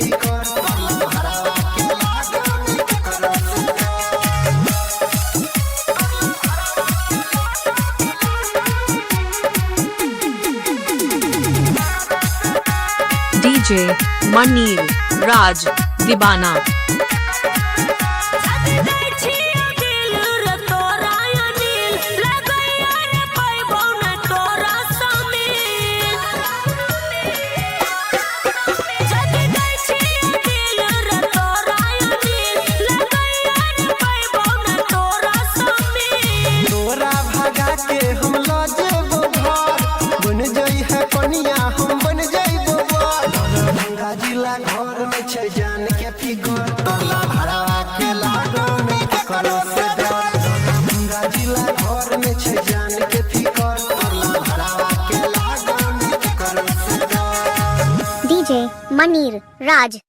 फिकर तोला भरावा के लागो नहीं करो से डर। DJ Manir Raj Dibana तोरा भगा के हम ल जेबो घर बन जाई है पनिया हम बन जाइबो बर। दरभंगा जिला घर में छै जान के फिकर तोला भरावा के लागो नहीं करो से डर। दरभंगा जिला घर में छै जान के फिकर तोला भरावा के लागो नहीं करो से डर। DJ Manir Raj